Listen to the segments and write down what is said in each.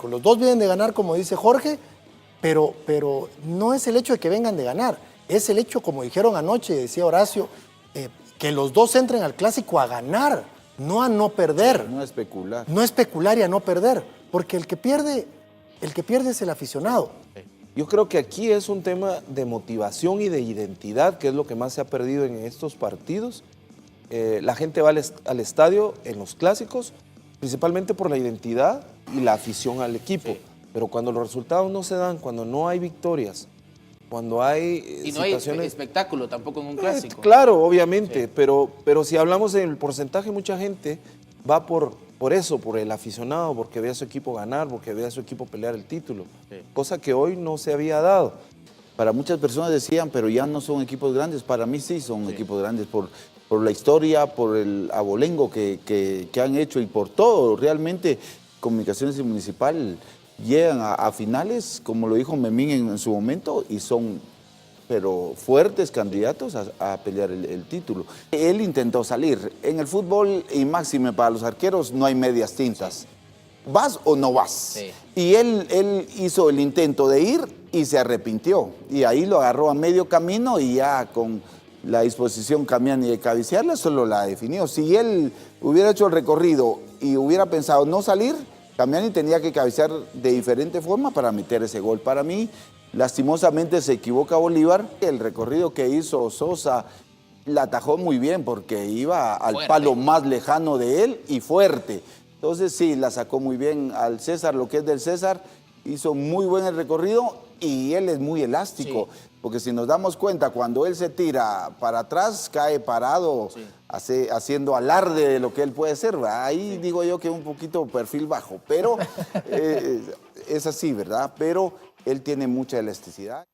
Los dos vienen de ganar, como dice Jorge, pero no es el hecho de que vengan de ganar, es el hecho, como dijeron anoche, decía Horacio, que los dos entren al clásico a ganar, no a no perder. No a especular. No especular y a no perder, porque el que pierde es el aficionado. Yo creo que aquí es un tema de motivación y de identidad, que es lo que más se ha perdido en estos partidos. La gente va al estadio en los clásicos, principalmente por la identidad y la afición al equipo. Sí. Pero cuando los resultados no se dan, cuando no hay victorias, cuando hay y no hay espectáculo tampoco en un clásico. Claro, obviamente, sí. pero si hablamos del porcentaje, mucha gente va por eso, por el aficionado, porque ve a su equipo ganar, porque ve a su equipo pelear el título, sí. Cosa que hoy no se había dado. Para muchas personas decían, pero ya no son equipos grandes. Para mí sí son equipos grandes por la historia, por el abolengo que han hecho y por todo. Realmente Comunicaciones y Municipal llegan a finales, como lo dijo Memín en su momento, y son pero fuertes candidatos a pelear el título. Él intentó salir. En el fútbol, y máxime para los arqueros, no hay medias tintas. ¿Vas o no vas? Sí. Y él hizo el intento de ir y se arrepintió. Y ahí lo agarró a medio camino y ya con la disposición Camiani de cabecearla, solo la definió. Si él hubiera hecho el recorrido y hubiera pensado no salir, Camiani tenía que cabecear de diferente forma para meter ese gol. Para mí, lastimosamente se equivoca Bolívar. El recorrido que hizo Sosa la atajó muy bien porque iba al palo más lejano de él y fuerte. Entonces sí, la sacó muy bien al César, lo que es del César. Hizo muy buen el recorrido y él es muy elástico. Sí. Porque si nos damos cuenta, cuando él se tira para atrás, cae parado, haciendo alarde de lo que él puede ser. Ahí digo yo que un poquito perfil bajo, pero es así, ¿verdad? Pero él tiene mucha elasticidad.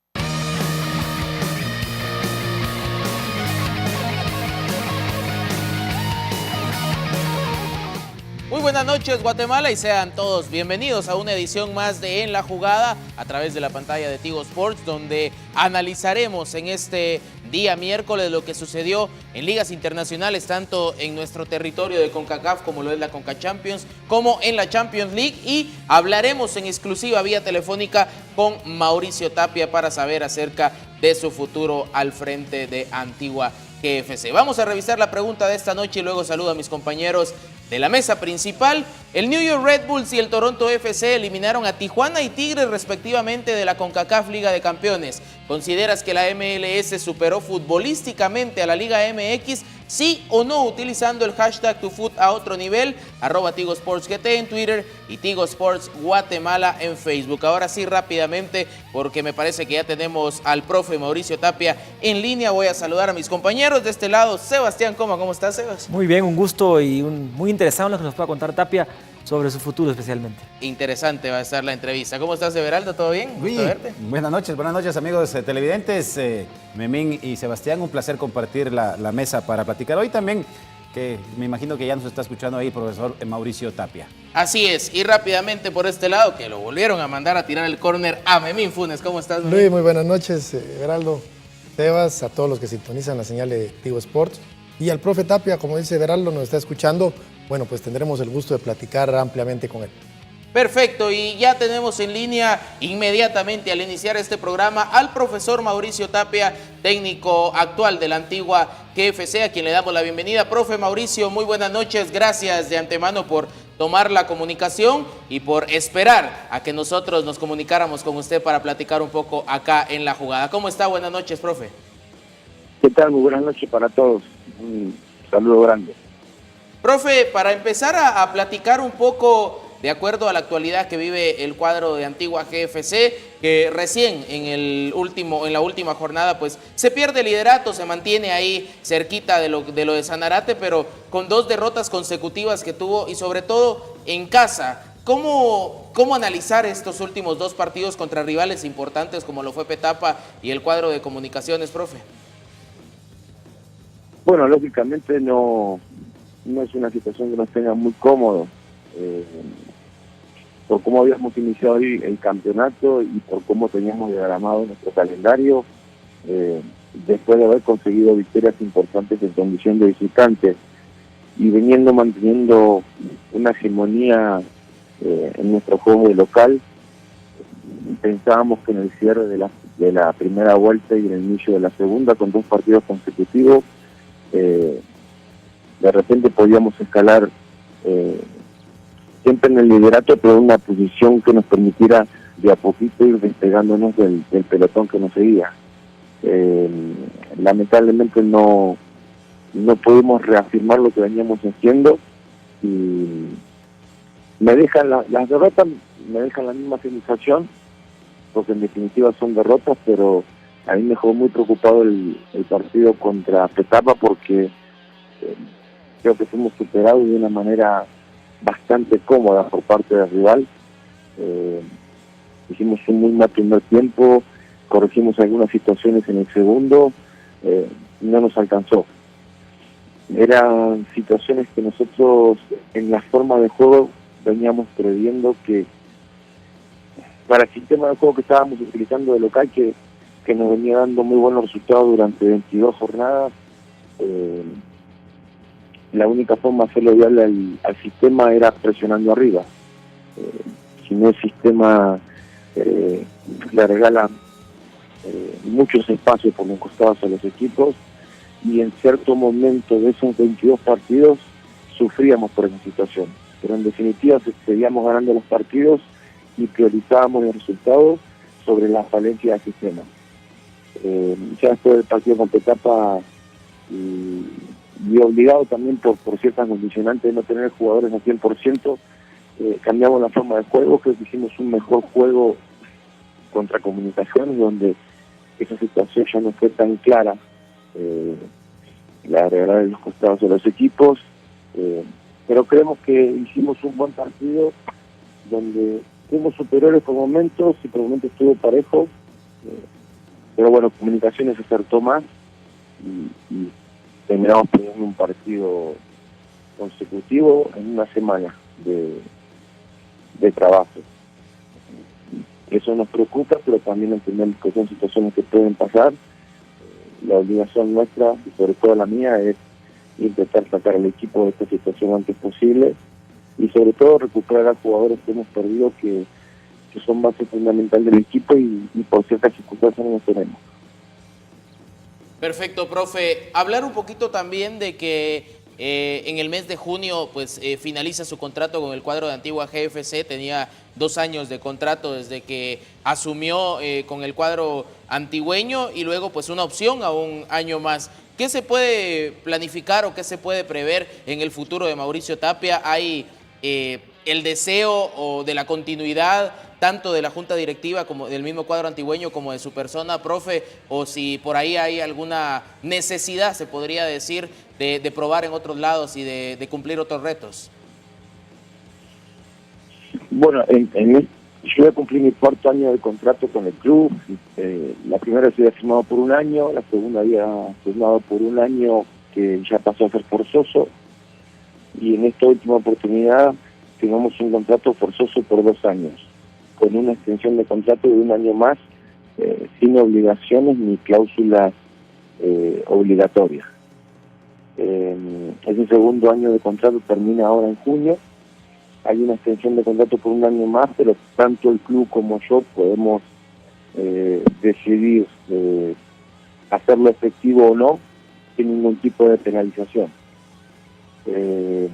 Muy buenas noches, Guatemala, y sean todos bienvenidos a una edición más de En la Jugada a través de la pantalla de Tigo Sports, donde analizaremos en este día miércoles lo que sucedió en ligas internacionales, tanto en nuestro territorio de CONCACAF como lo es la CONCACHAMPIONS, como en la Champions League, y hablaremos en exclusiva vía telefónica con Mauricio Tapia para saber acerca de su futuro al frente de Antigua GFC. Vamos a revisar la pregunta de esta noche y luego saludo a mis compañeros de la mesa principal. El New York Red Bulls y el Toronto FC eliminaron a Tijuana y Tigres respectivamente de la CONCACAF Liga de Campeones. ¿Consideras que la MLS superó futbolísticamente a la Liga MX? ¿Sí o no? Utilizando el hashtag TuFut a otro nivel, @TigoSportsGT en Twitter y Tigo Sports Guatemala en Facebook. Ahora sí, rápidamente, porque me parece que ya tenemos al profe Mauricio Tapia en línea, voy a saludar a mis compañeros de este lado. Sebastián Coma, ¿cómo estás, Sebas? Muy bien, un gusto y muy interesado en lo que nos pueda contar Tapia sobre su futuro especialmente. Interesante va a estar la entrevista. ¿Cómo estás, Everaldo? ¿Todo bien? Sí, buenas noches amigos televidentes, Memín y Sebastián, un placer compartir la mesa para platicar hoy también, que me imagino que ya nos está escuchando ahí el profesor Mauricio Tapia. Así es, y rápidamente por este lado, que lo volvieron a mandar a tirar el córner a Memín Funes. ¿Cómo estás, Memín? Luis, muy buenas noches, Everaldo, Sebas, a todos los que sintonizan la señal de Tigo Sports. Y al profe Tapia, como dice Everaldo, nos está escuchando. Bueno, pues tendremos el gusto de platicar ampliamente con él. Perfecto, y ya tenemos en línea inmediatamente al iniciar este programa al profesor Mauricio Tapia, técnico actual de la Antigua GFC, a quien le damos la bienvenida. Profe Mauricio, muy buenas noches, gracias de antemano por tomar la comunicación y por esperar a que nosotros nos comunicáramos con usted para platicar un poco acá en La Jugada. ¿Cómo está? Buenas noches, profe. ¿Qué tal? Muy buenas noches para todos. Un saludo grande. Profe, para empezar a platicar un poco de acuerdo a la actualidad que vive el cuadro de Antigua GFC, que recién en la última jornada pues se pierde el liderato, se mantiene ahí cerquita de lo de Sanarate, pero con 2 derrotas consecutivas que tuvo y sobre todo en casa. ¿Cómo analizar estos últimos 2 partidos contra rivales importantes como lo fue Petapa y el cuadro de Comunicaciones, profe? Bueno, lógicamente no es una situación que nos tenga muy cómodos, por cómo habíamos iniciado hoy el campeonato y por cómo teníamos diagramado nuestro calendario, después de haber conseguido victorias importantes en condición de visitante y manteniendo una hegemonía en nuestro juego de local. Pensábamos que en el cierre de la primera vuelta y en el inicio de la segunda, con 2 partidos consecutivos, de repente podíamos escalar siempre en el liderato, pero en una posición que nos permitiera de a poquito ir despegándonos del pelotón que nos seguía. Lamentablemente no pudimos reafirmar lo que veníamos haciendo y me dejan las derrotas, me dejan la misma sensación, porque en definitiva son derrotas, pero a mí me dejó muy preocupado el partido contra Petapa, porque creo que fuimos superados de una manera bastante cómoda por parte del rival. Hicimos un muy mal primer tiempo, corregimos algunas situaciones en el segundo, no nos alcanzó. Eran situaciones que nosotros en la forma de juego veníamos previendo que para el sistema de juego que estábamos utilizando de local, que nos venía dando muy buenos resultados durante 22 jornadas, la única forma de hacerlo viable al sistema era presionando arriba. Si no, el sistema le regala muchos espacios por los costados a los equipos, y en cierto momento de esos 22 partidos sufríamos por esa situación, pero en definitiva seguíamos ganando los partidos y priorizábamos los resultados sobre la falencia del sistema. Ya después del partido con Petapa, y obligado también por ciertas condicionantes de no tener jugadores al 100%, cambiamos la forma de juego. Creo que hicimos un mejor juego contra Comunicaciones, donde esa situación ya no fue tan clara, la regla de los costados de los equipos, pero creemos que hicimos un buen partido donde fuimos superiores por momentos y por momentos estuvo parejo, pero bueno, Comunicaciones acertó más y terminamos perdiendo un partido consecutivo en una semana de trabajo. Eso nos preocupa, pero también entendemos que son situaciones que pueden pasar. La obligación nuestra, y sobre todo la mía, es intentar sacar al equipo de esta situación lo antes posible y sobre todo recuperar a jugadores que hemos perdido, que son base fundamental del equipo y por ciertas circunstancias no los tenemos. Perfecto, profe. Hablar un poquito también de que en el mes de junio pues finaliza su contrato con el cuadro de Antigua GFC. Tenía 2 años de contrato desde que asumió con el cuadro antigüeño, y luego pues una opción a un año más. ¿Qué se puede planificar o qué se puede prever en el futuro de Mauricio Tapia? ¿Hay el deseo o de la continuidad tanto de la junta directiva como del mismo cuadro antigüeño como de su persona, profe? O si por ahí hay alguna necesidad, se podría decir, de probar en otros lados y de cumplir otros retos. Bueno, yo voy a cumplir mi 4º año de contrato con el club. La primera se había firmado por 1 año, la segunda había firmado por 1 año que ya pasó a ser forzoso, y en esta última oportunidad firmamos un contrato forzoso por 2 años, con una extensión de contrato de 1 año más, sin obligaciones ni cláusulas obligatorias. Ese segundo año de contrato termina ahora en junio. Hay una extensión de contrato por 1 año más, pero tanto el club como yo podemos decidir hacerlo efectivo o no, sin ningún tipo de penalización. En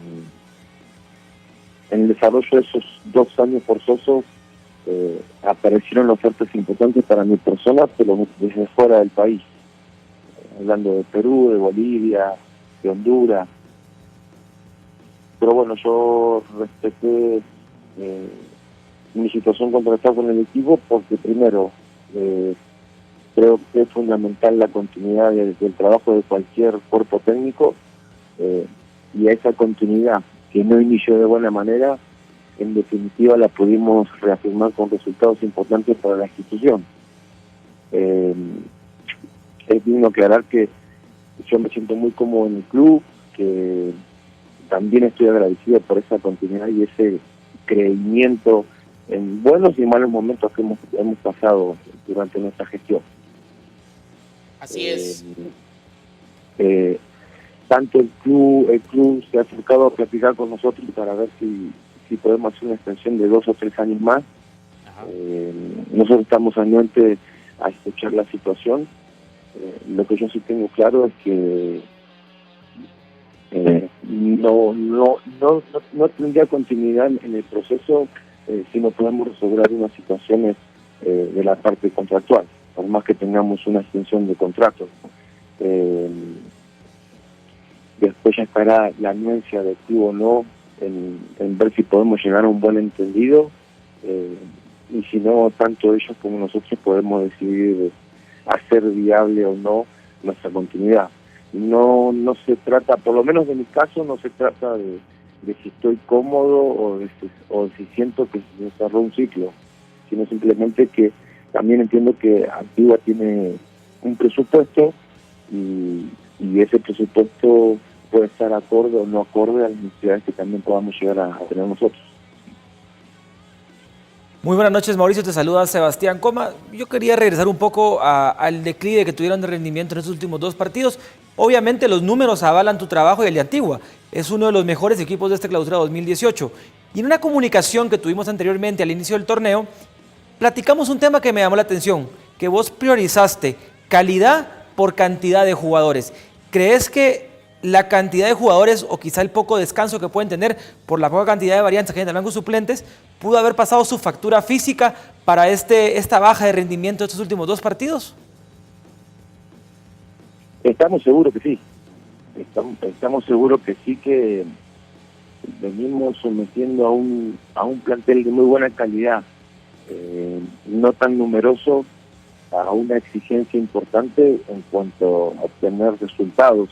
el desarrollo de esos 2 años forzosos aparecieron ofertas importantes para mi persona, pero desde fuera del país, hablando de Perú, de Bolivia, de Honduras. Pero bueno, yo respeté mi situación contractual con el equipo porque primero creo que es fundamental la continuidad del trabajo de cualquier cuerpo técnico, y a esa continuidad que no inició de buena manera, en definitiva la pudimos reafirmar con resultados importantes para la institución. Es digno aclarar que yo me siento muy cómodo en el club, que también estoy agradecido por esa continuidad y ese creimiento en buenos y malos momentos que hemos pasado durante nuestra gestión. Así es. Tanto el club se ha acercado a platicar con nosotros para ver si si podemos hacer una extensión de 2 o 3 años más. Ajá. Nosotros estamos anuentes a escuchar la situación. Lo que yo sí tengo claro es que no tendría continuidad en el proceso si no podemos resolver algunas situaciones de la parte contractual, por más que tengamos una extensión de contrato. Después ya estará la anuencia de activo o no en ver si podemos llegar a un buen entendido, y si no, tanto ellos como nosotros podemos decidir hacer viable o no nuestra continuidad. No se trata, por lo menos de mi caso, no se trata de si estoy cómodo o si siento que se cerró un ciclo, sino simplemente que también entiendo que Antigua tiene un presupuesto y ese presupuesto puede estar acorde o no acorde a las necesidades que también podamos llegar a tener nosotros. Muy buenas noches, Mauricio, te saluda Sebastián Coma. Yo quería regresar un poco al declive que tuvieron de rendimiento en estos últimos 2 partidos. Obviamente los números avalan tu trabajo y el de Antigua. Es uno de los mejores equipos de esta clausura 2018. Y en una comunicación que tuvimos anteriormente al inicio del torneo, platicamos un tema que me llamó la atención, que vos priorizaste calidad por cantidad de jugadores. ¿Crees que la cantidad de jugadores o quizá el poco descanso que pueden tener por la poca cantidad de variantes que hay en el banco de suplentes pudo haber pasado su factura física para esta baja de rendimiento de estos últimos 2 partidos? Estamos seguros que sí. Estamos seguros que sí, que venimos sometiendo a un plantel de muy buena calidad, no tan numeroso, a una exigencia importante en cuanto a obtener resultados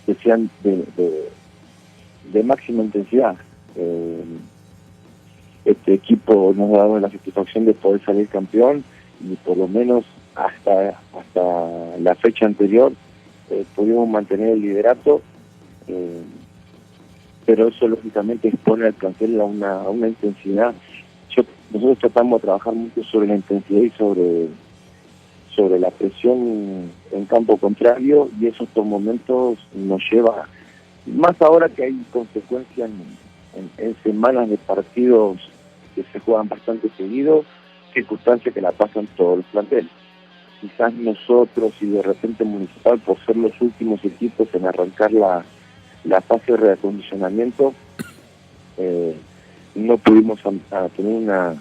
que sean de máxima intensidad. Este equipo nos ha dado la satisfacción de poder salir campeón y por lo menos hasta la fecha anterior pudimos mantener el liderato, pero eso lógicamente expone al plantel a una intensidad. Nosotros tratamos de trabajar mucho sobre la intensidad y sobre la presión en campo contrario, y eso por momentos nos lleva, más ahora que hay consecuencias en semanas de partidos que se juegan bastante seguido, circunstancias que la pasan todos los planteles. Quizás nosotros y de repente Municipal, por ser los últimos equipos en arrancar la fase de reacondicionamiento, no pudimos tener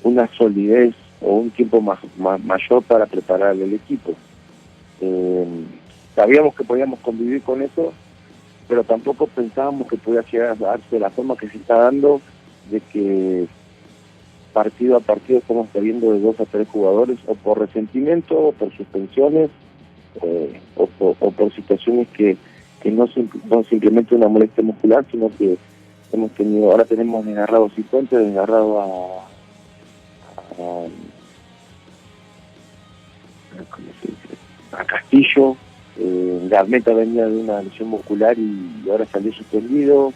una solidez o un tiempo mayor para preparar el equipo. Sabíamos que podíamos convivir con eso, pero tampoco pensábamos que podía llegar a darse de la forma que se está dando, de que partido a partido estamos perdiendo de 2 a 3 jugadores, o por resentimiento, o por suspensiones, o por situaciones que no son simplemente una molestia muscular, sino que ahora tenemos desgarrado a Cifuentes, desgarrado a Castillo, Garneta venía de una lesión muscular y ahora salió suspendido.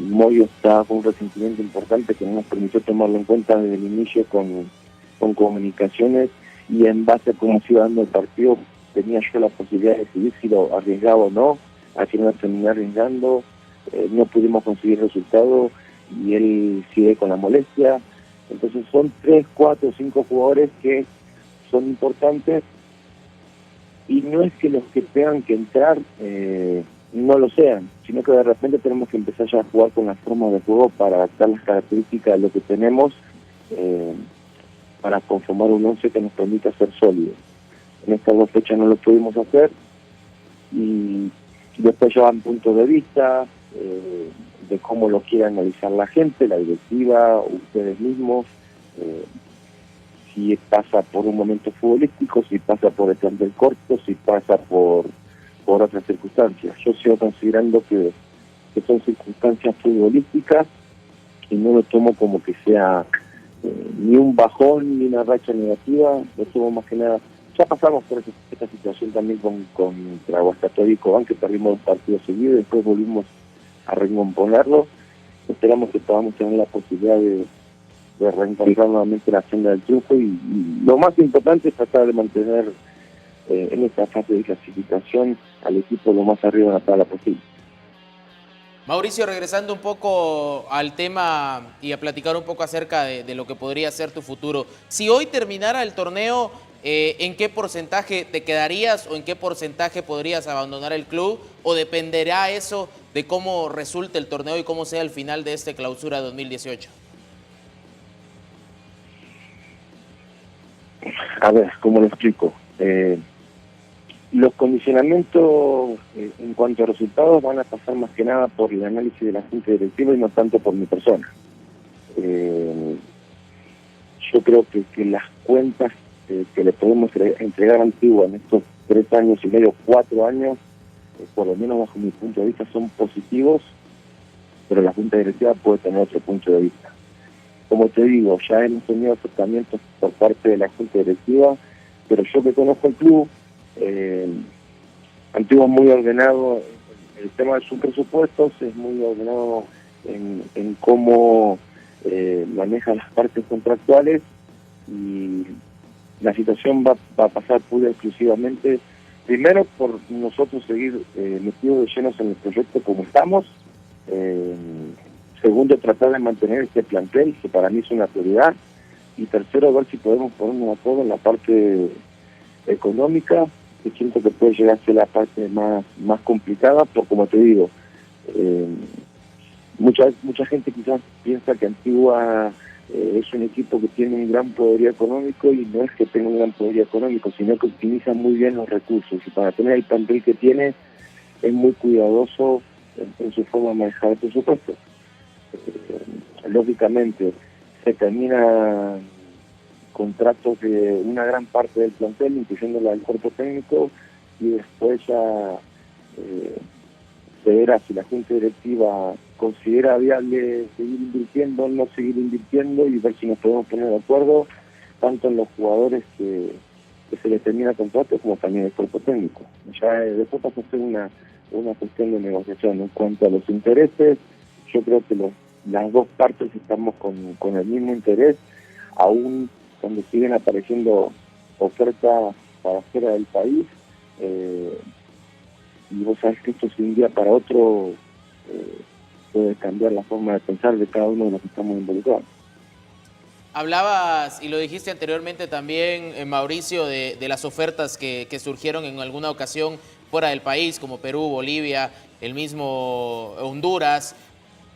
Moyo está con un resentimiento importante que no nos permitió tomarlo en cuenta desde el inicio con comunicaciones, y en base a cómo se iba dando el partido tenía yo la posibilidad de decidir si lo arriesgaba o no. Al final terminé arriesgando, no pudimos conseguir resultados y él sigue con la molestia. Entonces son 3, 4, 5 jugadores que son importantes, y no es que los que tengan que entrar no lo sean, sino que de repente tenemos que empezar ya a jugar con las formas de juego para adaptar las características de lo que tenemos, para conformar un 11 que nos permita ser sólidos. En estas 2 fechas no lo pudimos hacer, y después llevan puntos de vista de cómo lo quiere analizar la gente, la directiva, ustedes mismos, si pasa por un momento futbolístico, si pasa por el plantel corto, si pasa por otras circunstancias. Yo sigo considerando que son circunstancias futbolísticas y no lo tomo como que sea ni un bajón ni una racha negativa. Lo tomo más que nada. Ya pasamos por esta situación también contra Huachipato y Cobán, que perdimos 2 partidos seguidos y después volvimos a recomponerlo. Esperamos que podamos tener la posibilidad de reencontrar nuevamente la senda del triunfo, y lo más importante es tratar de mantener en esta fase de clasificación al equipo lo más arriba de la tabla posible. Mauricio, regresando un poco al tema y a platicar un poco acerca de lo que podría ser tu futuro. Si hoy terminara el torneo, ¿en qué porcentaje te quedarías o en qué porcentaje podrías abandonar el club? ¿O dependerá eso de cómo resulte el torneo y cómo sea el final de este clausura 2018? A ver, ¿cómo lo explico? Los condicionamientos en cuanto a resultados van a pasar más que nada por el análisis de la junta directiva y no tanto por mi persona. Yo creo que las cuentas que le podemos entregar a Antigua en estos 3 años y medio, 4 años, por lo menos bajo mi punto de vista, son positivos, pero la junta directiva puede tener otro punto de vista. Como te digo, ya hemos tenido acercamientos por parte de la junta directiva, pero yo que conozco el club, Antigua es muy ordenado en el tema de sus presupuestos, es muy ordenado en cómo maneja las partes contractuales, y la situación va a pasar pura y exclusivamente, primero por nosotros seguir metidos de llenos en el proyecto como estamos, segundo tratar de mantener este plantel, que para mí es una prioridad, y tercero ver si podemos ponernos de acuerdo en la parte económica, que siento que puede llegar a ser la parte más complicada, porque como te digo, mucha gente quizás piensa que Antigua es un equipo que tiene un gran poderío económico, y no es que tenga un gran poderío económico, sino que optimiza muy bien los recursos, y para tener el plantel que tiene es muy cuidadoso en su forma de manejar el presupuesto. Lógicamente se termina contratos de una gran parte del plantel, incluyendo la del cuerpo técnico, y después ya se verá si la junta directiva considera viable seguir invirtiendo o no seguir invirtiendo, y ver si nos podemos poner de acuerdo tanto en los jugadores que se les termina contrato como también el cuerpo técnico. Ya después pasa a ser una cuestión de negociación. En cuanto a los intereses, yo creo que las dos partes estamos con el mismo interés, aún cuando siguen apareciendo ofertas para afuera del país, y vos sabés que esto de un día para otro puede cambiar la forma de pensar de cada uno de los que estamos involucrados. Hablabas, y lo dijiste anteriormente también, Mauricio, de las ofertas que surgieron en alguna ocasión fuera del país, como Perú, Bolivia, el mismo Honduras,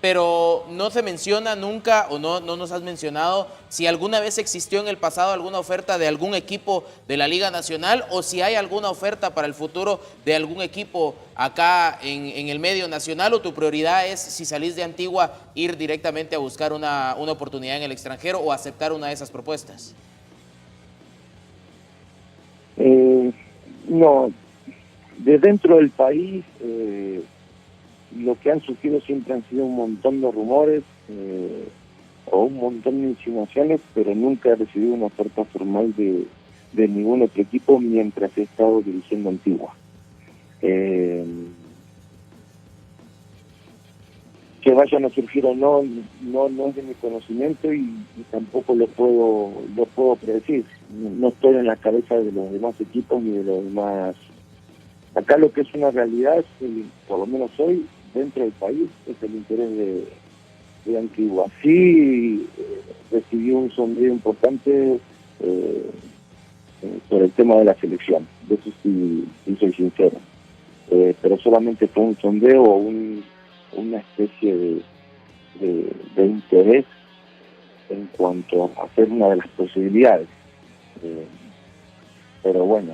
pero no se menciona nunca, o no nos has mencionado, si alguna vez existió en el pasado alguna oferta de algún equipo de la Liga Nacional, o si hay alguna oferta para el futuro de algún equipo acá en el medio nacional, o tu prioridad es, si salís de Antigua, ir directamente a buscar una oportunidad en el extranjero o aceptar una de esas propuestas. No, de dentro del país, lo que han surgido siempre han sido un montón de rumores o un montón de insinuaciones, pero nunca he recibido una oferta formal de ningún otro equipo mientras he estado dirigiendo Antigua. Que vayan a surgir o no es de mi conocimiento, y tampoco lo puedo predecir. No estoy en la cabeza de los demás equipos ni de los demás. Acá lo que es una realidad es que, por lo menos hoy, dentro del país, es el interés de Antigua. Sí, recibí un sondeo importante por el tema de la selección, de eso sí soy sincero. Pero solamente fue un sondeo o una especie de interés en cuanto a hacer una de las posibilidades. Pero bueno,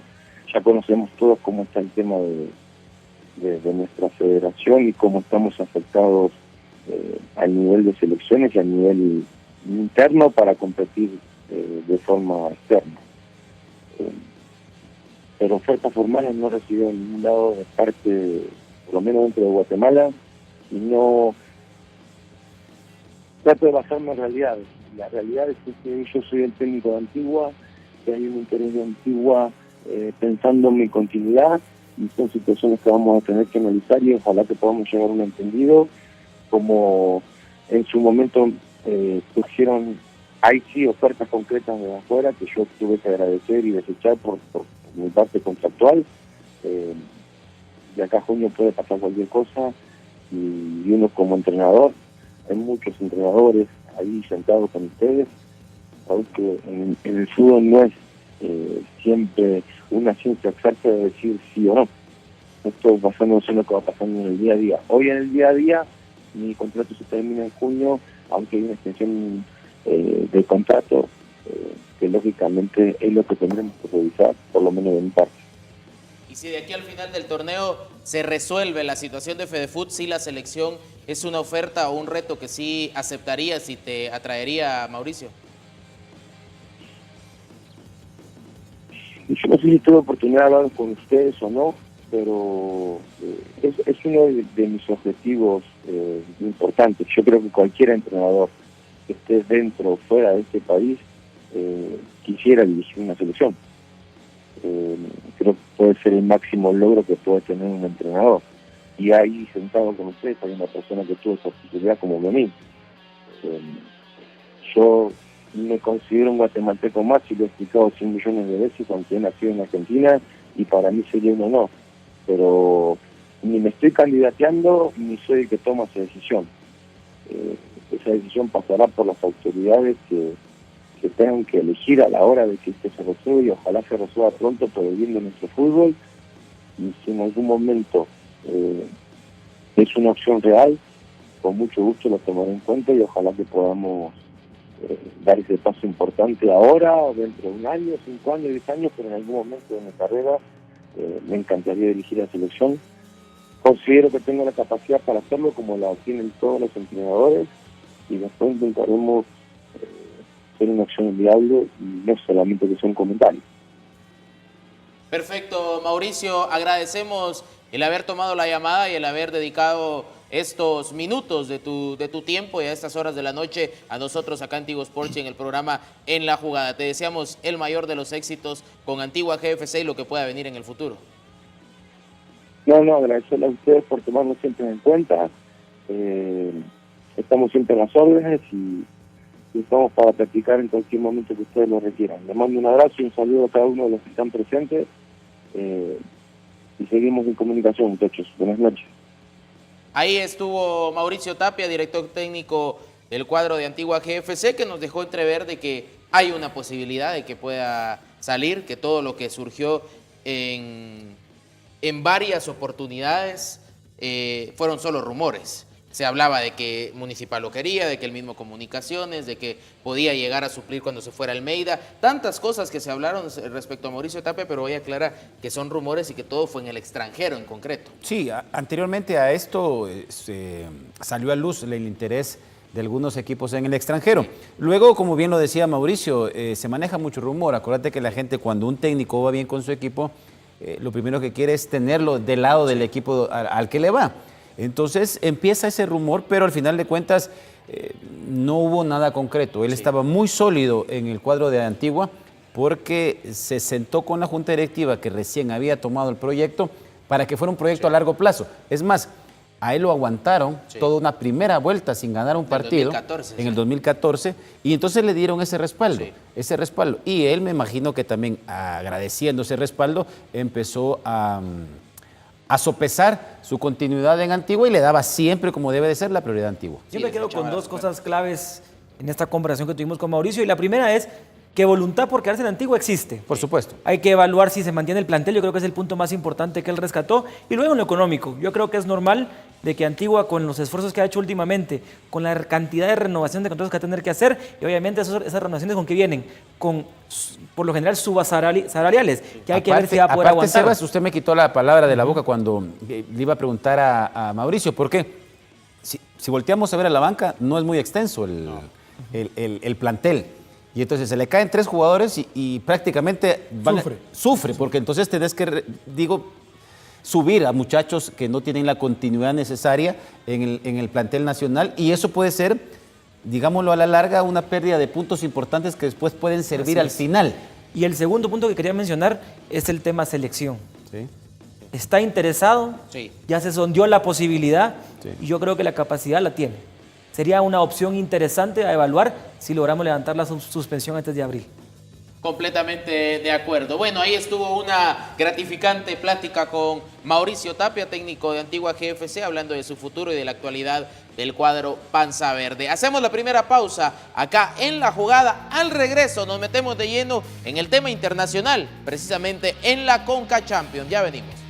ya conocemos todos cómo está el tema de nuestra federación y cómo estamos afectados a nivel de selecciones y a nivel interno para competir de forma externa. Pero ofertas formales no recibió en ningún lado de parte, por lo menos dentro de Guatemala, y no trato de basarme en realidades. La realidad es que yo soy el técnico de Antigua, que hay un interés de Antigua pensando en mi continuidad, y son situaciones que vamos a tener que analizar, y ojalá que podamos llegar a un entendido. Como en su momento surgieron, hay sí ofertas concretas de afuera que yo tuve que agradecer y desechar por mi parte contractual. De acá a junio puede pasar cualquier cosa, y uno como entrenador, hay muchos entrenadores ahí sentados con ustedes, sabes que en el fútbol no es siempre una ciencia exacta de decir sí o no. Esto basándose en lo que va pasando en el día a día. Hoy en el día a día, mi contrato se termina en junio, aunque hay una extensión de contrato, que lógicamente es lo que tendremos que revisar, por lo menos de mi parte. Y si de aquí al final del torneo se resuelve la situación de FedeFut, si la selección es una oferta o un reto que sí aceptarías y te atraería, Mauricio. Yo no sé si tuve oportunidad de hablar con ustedes o no, pero es uno de mis objetivos importantes. Yo creo que cualquier entrenador que esté dentro o fuera de este país quisiera dirigir una selección. Creo que puede ser el máximo logro que puede tener un entrenador. Y ahí sentado con ustedes hay una persona que tuvo esa posibilidad como mí. Yo me considero un guatemalteco más y lo he explicado 100 millones de veces, aunque he nacido en Argentina, y para mí sería un honor. Pero ni me estoy candidateando ni soy el que toma esa decisión. Esa decisión pasará por las autoridades que tengan que elegir a la hora de que esto se resuelva, y ojalá se resuelva pronto por el bien de nuestro fútbol. Y si en algún momento es una opción real, con mucho gusto lo tomaré en cuenta y ojalá que podamos dar ese paso importante ahora, o dentro de un año, 5 años, 10 años, pero en algún momento de mi carrera me encantaría dirigir la selección. Considero que tengo la capacidad para hacerlo, como la tienen todos los entrenadores, y después intentaremos hacer una acción viable y no solamente que sea un comentario. Perfecto, Mauricio, agradecemos el haber tomado la llamada y el haber dedicado estos minutos de tu tiempo y a estas horas de la noche a nosotros acá en Tigo Sports y en el programa En la Jugada. Te deseamos el mayor de los éxitos con Antigua GFC y lo que pueda venir en el futuro. No, agradecerle a ustedes por tomarnos siempre en cuenta. Estamos siempre en las órdenes y estamos para practicar en cualquier momento que ustedes lo requieran. Les mando un abrazo y un saludo a cada uno de los que están presentes y seguimos en comunicación, muchachos. Buenas noches. Ahí estuvo Mauricio Tapia, director técnico del cuadro de Antigua GFC, que nos dejó entrever de que hay una posibilidad de que pueda salir, que todo lo que surgió en varias oportunidades fueron solo rumores. Se hablaba de que Municipal lo quería, de que el mismo Comunicaciones, de que podía llegar a suplir cuando se fuera Almeida. Tantas cosas que se hablaron respecto a Mauricio Tapia, pero hoy aclara que son rumores y que todo fue en el extranjero en concreto. Sí, anteriormente a esto salió a luz el interés de algunos equipos en el extranjero. Luego, como bien lo decía Mauricio, se maneja mucho rumor. Acuérdate que la gente, cuando un técnico va bien con su equipo, lo primero que quiere es tenerlo del lado del equipo al que le va. Entonces empieza ese rumor, pero al final de cuentas no hubo nada concreto. Él estaba muy sólido en el cuadro de Antigua porque se sentó con la junta directiva que recién había tomado el proyecto para que fuera un proyecto a largo plazo. Es más, a él lo aguantaron toda una primera vuelta sin ganar un partido en el 2014 y entonces le dieron ese respaldo, Y él, me imagino que también agradeciendo ese respaldo, empezó a sopesar su continuidad en Antigua y le daba siempre, como debe de ser, la prioridad a Antigua. Yo me quedo con dos cosas claves en esta conversación que tuvimos con Mauricio, y la primera es que voluntad por quedarse en Antigua existe. Por supuesto. Hay que evaluar si se mantiene el plantel, yo creo que es el punto más importante que él rescató. Y luego en lo económico, yo creo que es normal de que Antigua, con los esfuerzos que ha hecho últimamente, con la cantidad de renovación de contratos que va a tener que hacer, y obviamente esas renovaciones con que vienen, con por lo general subas salariales, que hay que ver si va a poder aguantar. Sebas, usted me quitó la palabra de la boca cuando le iba a preguntar a Mauricio, porque si volteamos a ver a la banca, no es muy extenso el plantel. Y entonces se le caen 3 jugadores y prácticamente sufre, porque entonces tenés que, subir a muchachos que no tienen la continuidad necesaria en el plantel nacional, y eso puede ser, digámoslo a la larga, una pérdida de puntos importantes que después pueden servir al final. Y el segundo punto que quería mencionar es el tema selección. ¿Sí? Está interesado, ya se sondeó la posibilidad, y yo creo que la capacidad la tiene. Sería una opción interesante a evaluar si logramos levantar la suspensión antes de abril. Completamente de acuerdo. Bueno, ahí estuvo una gratificante plática con Mauricio Tapia, técnico de Antigua GFC, hablando de su futuro y de la actualidad del cuadro Panza Verde. Hacemos la primera pausa acá en La Jugada. Al regreso nos metemos de lleno en el tema internacional, precisamente en la Conca Champions. Ya venimos.